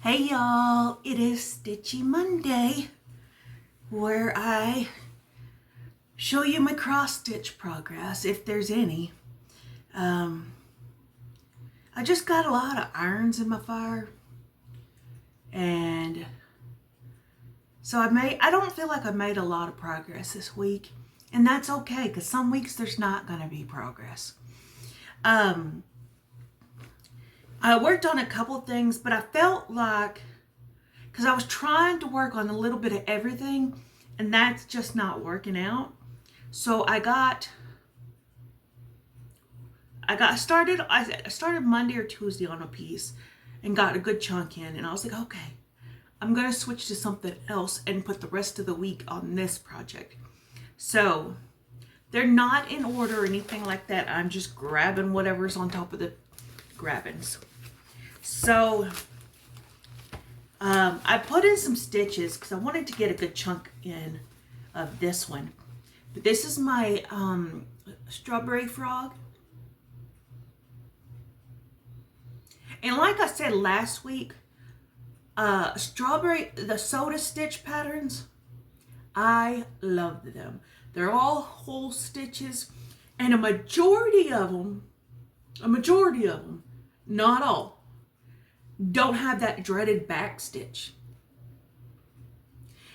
Hey y'all, it is Stitchy Monday where I show you my cross stitch progress if there's any. I just got a lot of irons in my fire, and so I don't feel like I made a lot of progress this week, and that's okay because some weeks there's not going to be progress. I worked on a couple things, but I felt like, because I was trying to work on a little bit of everything, and that's just not working out. So I started Monday or Tuesday on a piece and got a good chunk in, and I was like, okay, I'm gonna switch to something else and put the rest of the week on this project. So they're not in order or anything like that. I'm just grabbing whatever's on top of the grabbings. So I put in some stitches because I wanted to get a good chunk in of this one. But this is my strawberry frog. And like I said last week, the soda stitch patterns, I love them. They're all whole stitches, and a majority of them, not all, don't have that dreaded back stitch.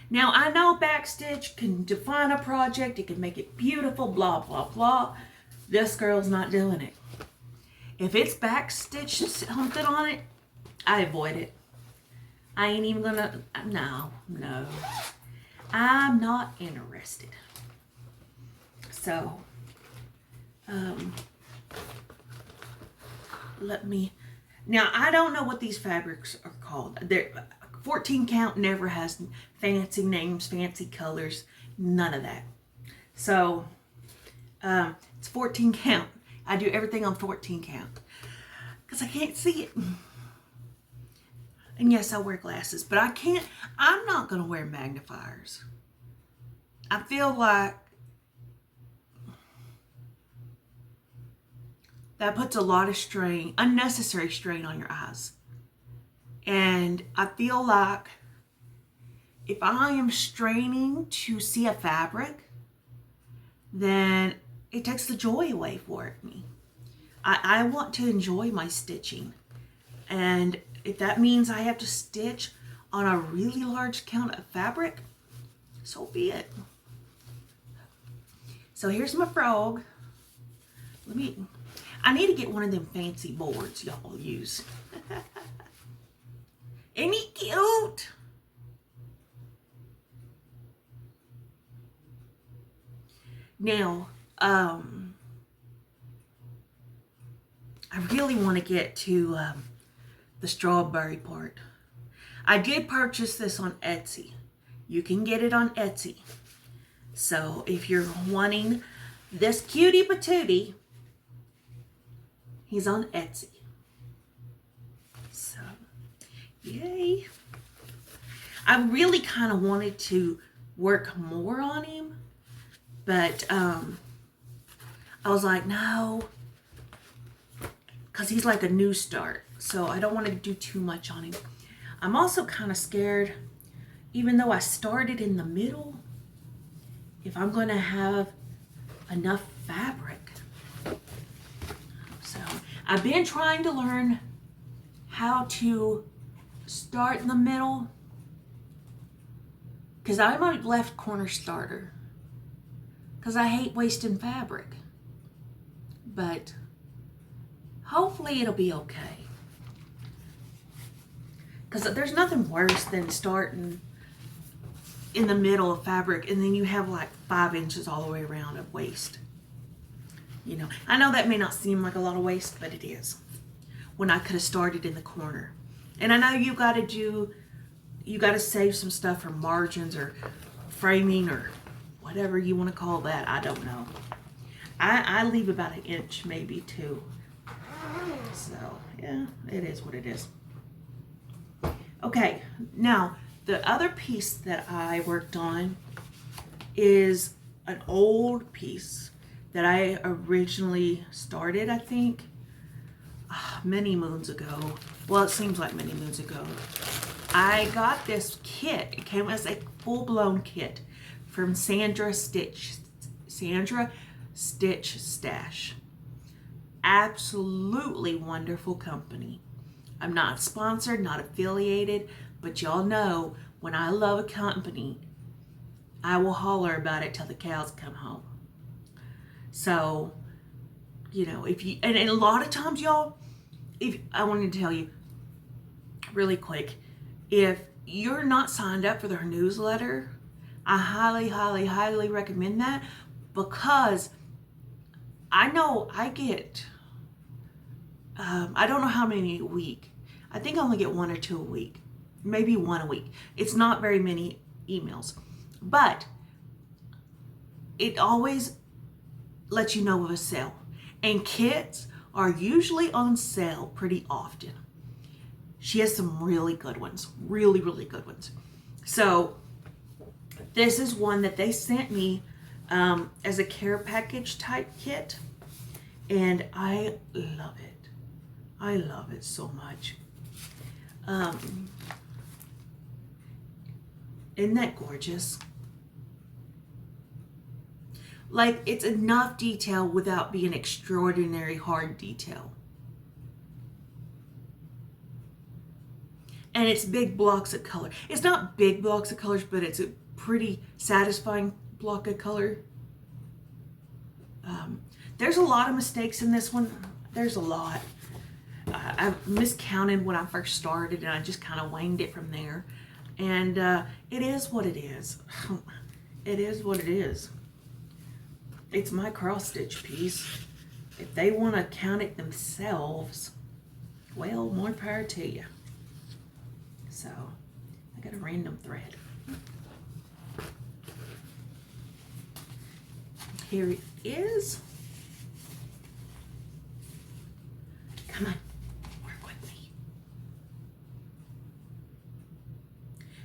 Now, I know back stitch can define a project, it can make it beautiful, blah, blah, blah. This girl's not doing it. If it's back stitch something on it, I avoid it. I ain't even gonna, no. I'm not interested. So, now I don't know what these fabrics are called. 14 count never has fancy names, fancy colors, none of that. So, it's 14 count. I do everything on 14 count because I can't see it. And yes, I wear glasses, but I'm not going to wear magnifiers. I feel like that puts a lot of strain, unnecessary strain on your eyes. And I feel like if I am straining to see a fabric, then it takes the joy away for me. I want to enjoy my stitching. And if that means I have to stitch on a really large count of fabric, so be it. So here's my frog. I need to get one of them fancy boards y'all use. Ain't he cute? Now, I really want to get to the strawberry part. I did purchase this on Etsy. You can get it on Etsy. So if you're wanting this cutie patootie, he's on Etsy. So, yay. I really kind of wanted to work more on him, but I was like, no, because he's like a new start, so I don't want to do too much on him. I'm also kind of scared, even though I started in the middle, if I'm going to have enough fabric. So I've been trying to learn how to start in the middle, because I'm a left corner starter, because I hate wasting fabric. But hopefully it'll be okay. Because there's nothing worse than starting in the middle of fabric and then you have like 5 inches all the way around of waste. You know, I know that may not seem like a lot of waste, but it is. When I could have started in the corner. And I know you got to save some stuff for margins or framing or whatever you want to call that. I don't know. I leave about 1 inch, maybe 2. So, yeah, it is what it is. Okay, now, the other piece that I worked on is an old piece that I originally started, I think. many moons ago. Well, it seems like many moons ago. I got this kit. It came as a full-blown kit from Sandra Stitch Stash. Absolutely wonderful company. I'm not sponsored, not affiliated, but y'all know when I love a company, I will holler about it till the cows come home. So, you know, if you, and a lot of times, y'all, if I wanted to tell you really quick, if you're not signed up for their newsletter, I highly, highly, highly recommend that, because I know I get, I don't know how many a week. I think I only get 1 or 2 a week, maybe 1 a week. It's not very many emails, but it always lets you know of a sale. And kits are usually on sale pretty often. She has some really good ones, really, really good ones. So this is one that they sent me as a care package type kit, and I love it. I love it so much. Isn't that gorgeous? Like, it's enough detail without being extraordinary hard detail. And it's big blocks of color. It's not big blocks of colors, but it's a pretty satisfying block of color. There's a lot of mistakes in this one. There's a lot. I miscounted when I first started, and I just kind of winged it from there. And it is what it is. It is what it is. It's my cross stitch piece. If they want to count it themselves, well, more power to you. So, I got a random thread. Here it is. Come on, work with me.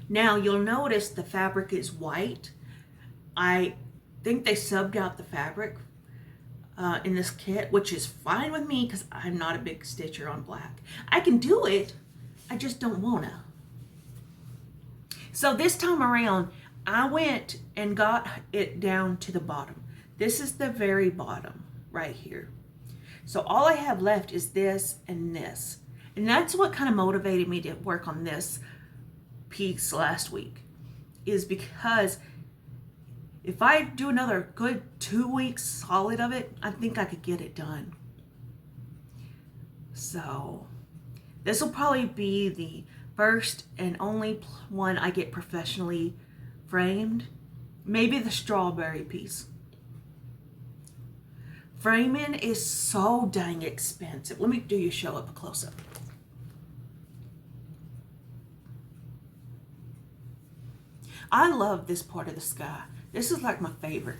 Now, you'll notice the fabric is white. I think they subbed out the fabric in this kit, which is fine with me because I'm not a big stitcher on black. I can do it, I just don't wanna. So this time around, I went and got it down to the bottom. This is the very bottom right here. So all I have left is this and this. And that's what kind of motivated me to work on this piece last week, is because if I do another good 2 weeks solid of it, I think I could get it done. So this will probably be the first and only one I get professionally framed. Maybe the strawberry piece. Framing is so dang expensive. Let me do you show up a close-up. I love this part of the sky. This is like my favorite.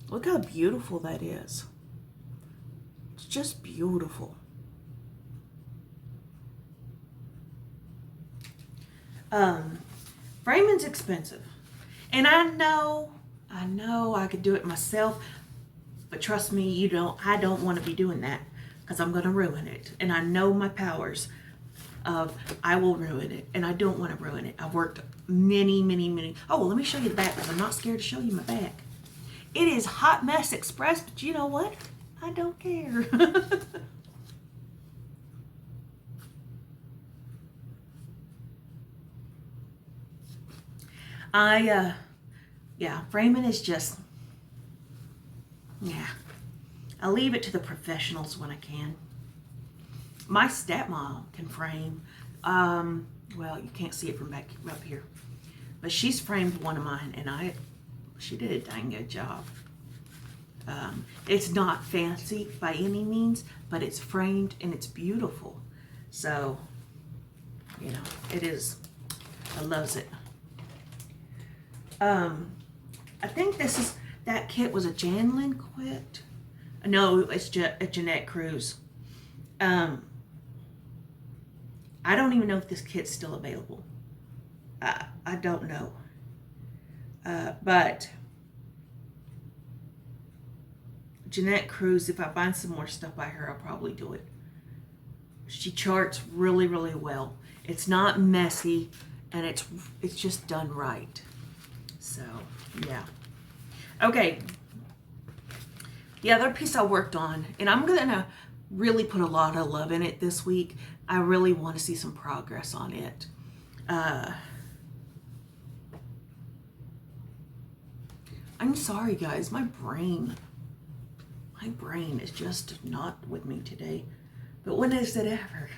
Look how beautiful that is. It's just beautiful. Framing's expensive. And I know I could do it myself, but trust me, I don't want to be doing that, because I'm going to ruin it. And I know my powers of I will ruin it, and I don't want to ruin it. I've worked many. Oh, well, let me show you the back, because I'm not scared to show you my back. It is Hot Mess Express, but you know what? I don't care. Yeah, framing is just, yeah. I leave it to the professionals when I can. My stepmom can frame. Well, you can't see it from back up here, but she's framed one of mine, and she did a dang good job. It's not fancy by any means, but it's framed and it's beautiful. So, you know, it is. I loves it. I think that kit was a Janlyn kit. No, it's a Jeanette Cruz. I don't even know if this kit's still available. I don't know. But Jeanette Cruz, if I find some more stuff by her, I'll probably do it. She charts really, really well. It's not messy, and it's just done right. So, yeah. Okay. The other piece I worked on, and I'm going to really put a lot of love in it this week. I really want to see some progress on it. I'm sorry, guys. My brain is just not with me today. But when is it ever?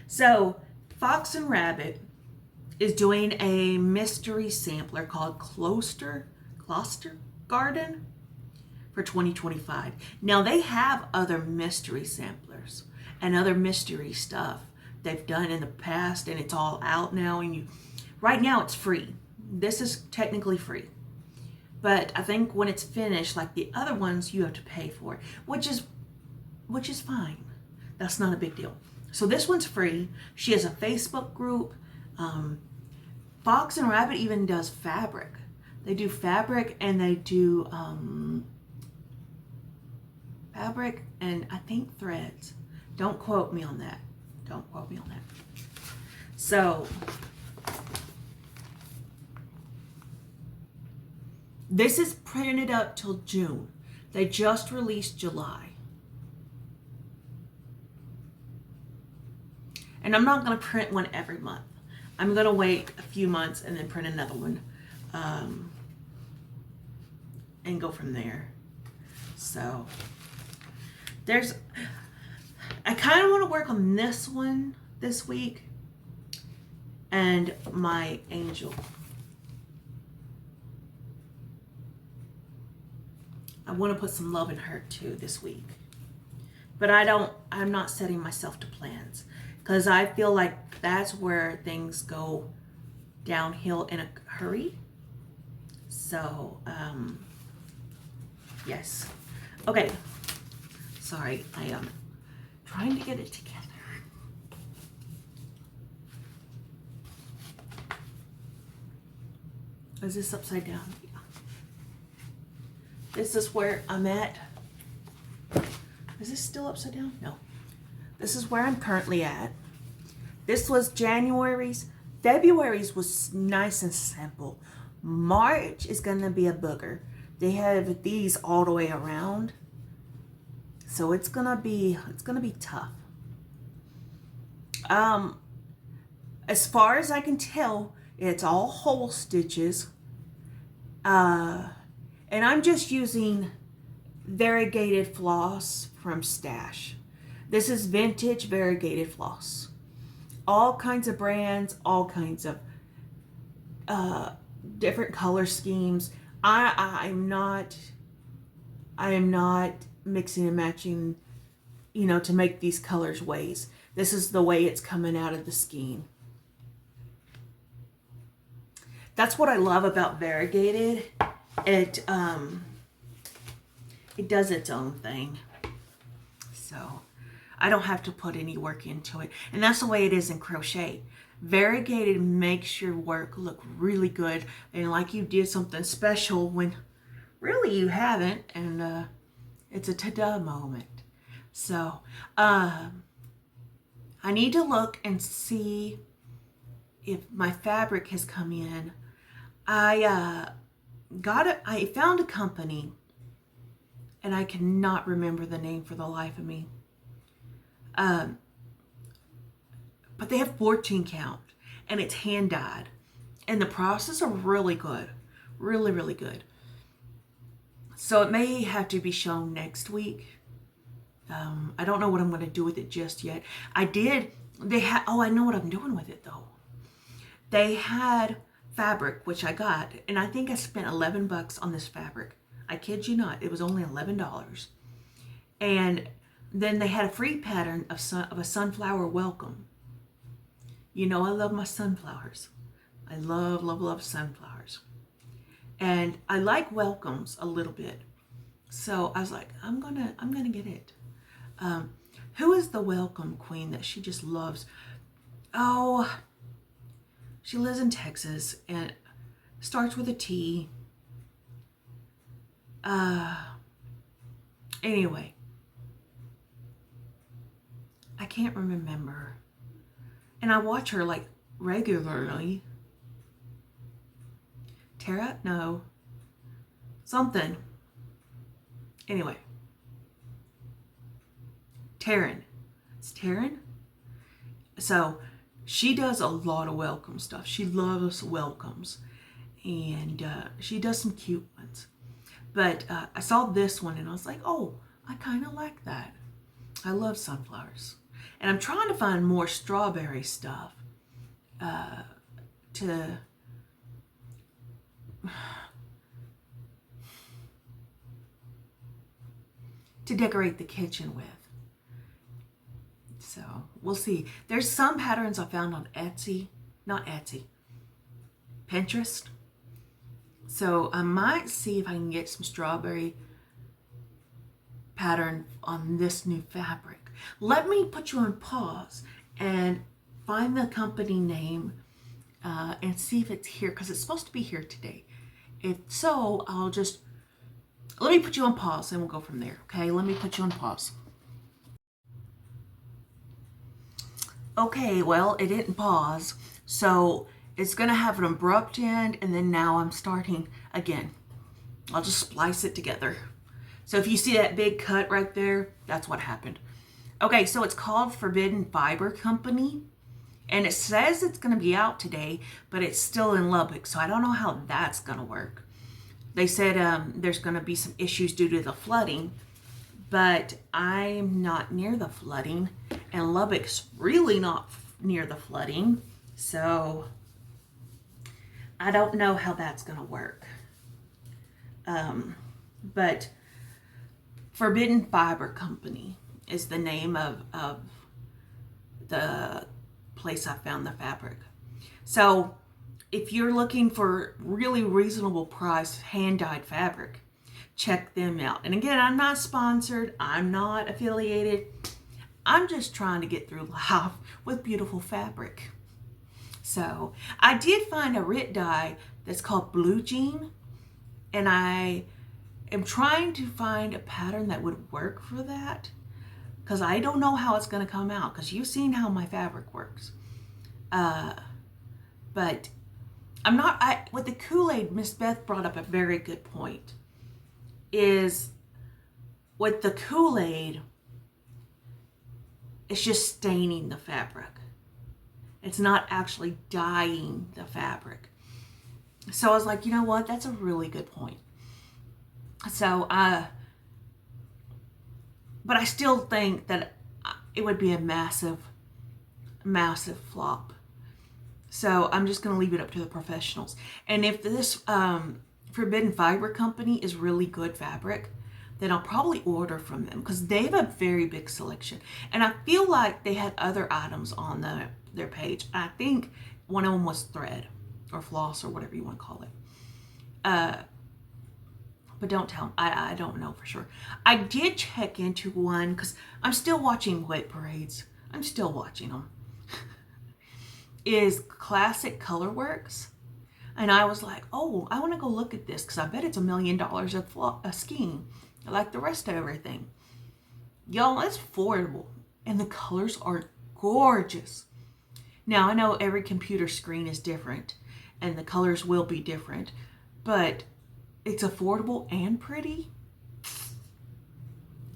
So, Fox and Rabbit is doing a mystery sampler called Closter Garden for 2025. Now, they have other mystery samplers and other mystery stuff they've done in the past, and it's all out now. And right now, it's free. This is technically free. But I think when it's finished, like the other ones, you have to pay for it, which is fine. That's not a big deal. So this one's free. She has a Facebook group. Fox and Rabbit even does fabric. They do fabric, and they do fabric and I think threads. Don't quote me on that. Don't quote me on that. So this is printed up till June. They just released July. And I'm not going to print one every month. I'm going to wait a few months and then print another one. And go from there. So, I kind of want to work on this one this week. And my angel. I want to put some love in her too this week. But I'm not setting myself to plans. Because I feel like that's where things go downhill in a hurry. So, yes. Okay. Sorry, I am trying to get it together. Is this upside down? Yeah. This is where I'm at. Is this still upside down? No. This is where I'm currently at. This was January's. February's was nice and simple. March is going to be a booger. They have these all the way around. So it's going to be tough. As far as I can tell, it's all hole stitches. And I'm just using variegated floss from Stash. This is vintage variegated floss. All kinds of brands, all kinds of different color schemes. I am not mixing and matching, to make these colors ways. This is the way it's coming out of the skein. That's what I love about variegated. It does its own thing. So I don't have to put any work into it. And that's the way it is in crochet. Variegated makes your work look really good and like you did something special when really you haven't. And it's a ta-da moment. So I need to look and see if my fabric has come in. I found a company, and I cannot remember the name for the life of me. But they have 14 count, and it's hand dyed, and the process are really good, really, really good. So it may have to be shown next week. I don't know what I'm going to do with it just yet. I know what I'm doing with it though. They had fabric, which I got, and I think I spent $11 on this fabric. I kid you not, it was only $11. And then they had a free pattern of a sunflower welcome. I love my sunflowers. I love, love, love sunflowers. And I like welcomes a little bit. So I was like, I'm gonna get it. Who is the welcome queen that she just loves? Oh, she lives in Texas and starts with a T. Anyway, I can't remember. And I watch her like regularly. Tara? No. Something. Anyway. Taryn. It's Taryn? So she does a lot of welcome stuff. She loves welcomes. And she does some cute ones. But I saw this one and I was like, oh, I kind of like that. I love sunflowers. And I'm trying to find more strawberry stuff to decorate the kitchen with. So we'll see. There's some patterns I found on Etsy, not Etsy, Pinterest. So I might see if I can get some strawberry pattern on this new fabric. Let me put you on pause and find the company name and see if it's here, because it's supposed to be here today. If so, let me put you on pause and we'll go from there. Okay, let me put you on pause. Okay, well, it didn't pause, so it's gonna have an abrupt end, and then now I'm starting again. I'll just splice it together. So if you see that big cut right there, that's what happened. Okay, so it's called Forbidden Fiber Company, and it says it's gonna be out today, but it's still in Lubbock, so I don't know how that's gonna work. They said there's gonna be some issues due to the flooding, but I'm not near the flooding, and Lubbock's really not near the flooding, so I don't know how that's gonna work. But Forbidden Fiber Company is the name of the place I found the fabric. So if you're looking for really reasonable price hand-dyed fabric, check them out. And again, I'm not sponsored, I'm not affiliated. I'm just trying to get through life with beautiful fabric. So I did find a RIT dye that's called Blue Jean, and I am trying to find a pattern that would work for that, because I don't know how it's going to come out, because you've seen how my fabric works. But I'm not, with the Kool-Aid, Miss Beth brought up a very good point, is with the Kool-Aid, it's just staining the fabric. It's not actually dyeing the fabric. So I was like, you know what? That's a really good point. So, but I still think that it would be a massive, massive flop. So I'm just going to leave it up to the professionals. And if this Forbidden Fiber Company is really good fabric, then I'll probably order from them, because they have a very big selection. And I feel like they had other items on their page. I think one of them was thread or floss or whatever you want to call it. But don't tell them. I don't know for sure. I did check into one, because I'm still watching Wet Parades. I'm still watching them. Is Classic Colorworks. And I was like, oh, I want to go look at this, because I bet it's $1 million a skein, like the rest of everything. Y'all, it's affordable, and the colors are gorgeous. Now, I know every computer screen is different, and the colors will be different, but it's affordable and pretty.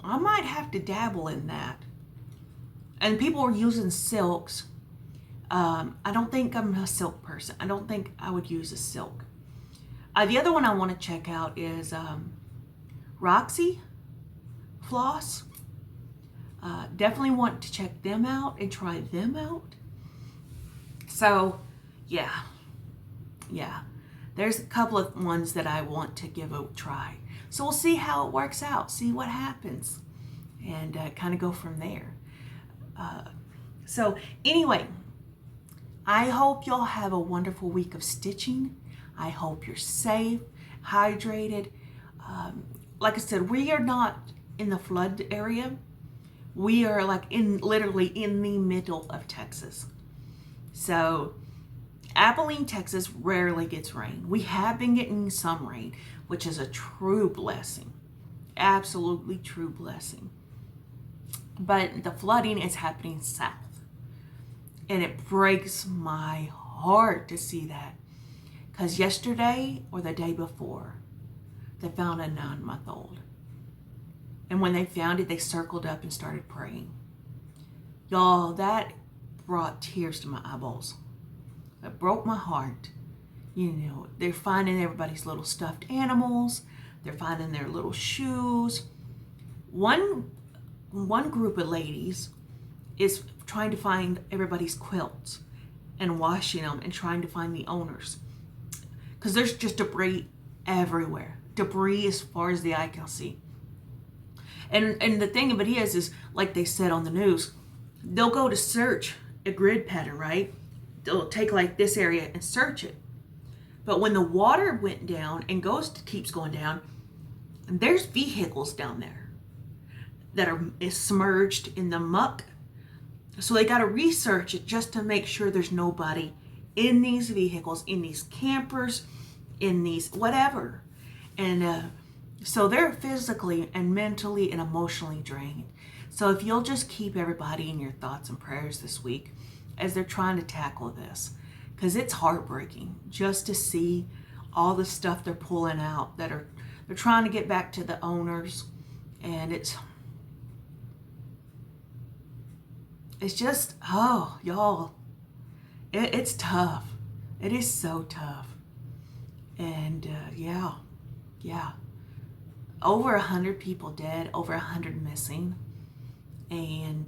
I might have to dabble in that. And people are using silks. I don't think I'm a silk person. I don't think I would use a silk. The other one I want to check out is Roxy Floss. Definitely want to check them out and try them out. So, yeah. There's a couple of ones that I want to give a try. So we'll see how it works out, see what happens, and kind of go from there. So anyway, I hope y'all have a wonderful week of stitching. I hope you're safe, hydrated. Like I said, we are not in the flood area. We are like literally in the middle of Texas. So Abilene, Texas rarely gets rain. We have been getting some rain, which is a true blessing. absolutely true blessing. But the flooding is happening south. And it breaks my heart to see that. Because yesterday or the day before, they found a 9-month-old. And when they found it, they circled up and started praying. Y'all, that brought tears to my eyeballs. It broke my heart. You know, they're finding everybody's little stuffed animals. They're finding their little shoes. One group of ladies is trying to find everybody's quilts and washing them and trying to find the owners. Because there's just debris everywhere. Debris as far as the eye can see. And the thing of it is like they said on the news, they'll go to search a grid pattern, right? They'll take like this area and search it. But when the water went down and keeps going down, there's vehicles down there that is submerged in the muck. So they got to research it just to make sure there's nobody in these vehicles, in these campers, in these whatever. And so they're physically and mentally and emotionally drained. So if you'll just keep everybody in your thoughts and prayers this week as they're trying to tackle this, because it's heartbreaking just to see all the stuff they're pulling out that they're trying to get back to the owners. And it's just, oh, y'all, it's tough. It is so tough. And yeah. Over 100 people dead, over 100 missing. And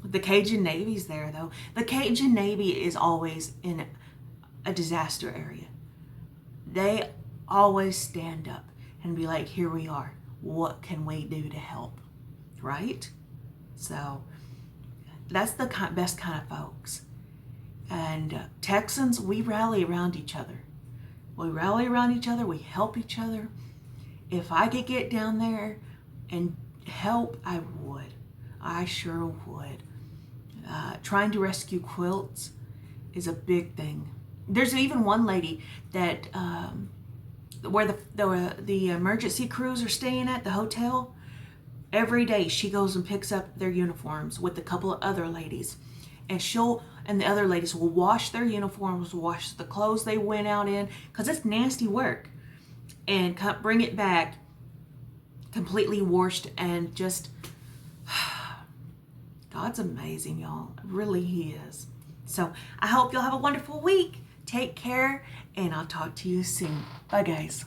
the Cajun Navy's there, though. The Cajun Navy is always in a disaster area. They always stand up and be like, here we are. What can we do to help? Right? So that's the best kind of folks. And Texans, we rally around each other. We rally around each other. We help each other. If I could get down there and help, I would. I sure would. Trying to rescue quilts is a big thing. There's even one lady that where the emergency crews are staying at the hotel. Every day she goes and picks up their uniforms with a couple of other ladies, and the other ladies will wash their uniforms, wash the clothes they went out in, because it's nasty work, and bring it back completely washed. And just God's amazing, y'all. Really, He is. So I hope you'll have a wonderful week. Take care, and I'll talk to you soon. Bye, guys.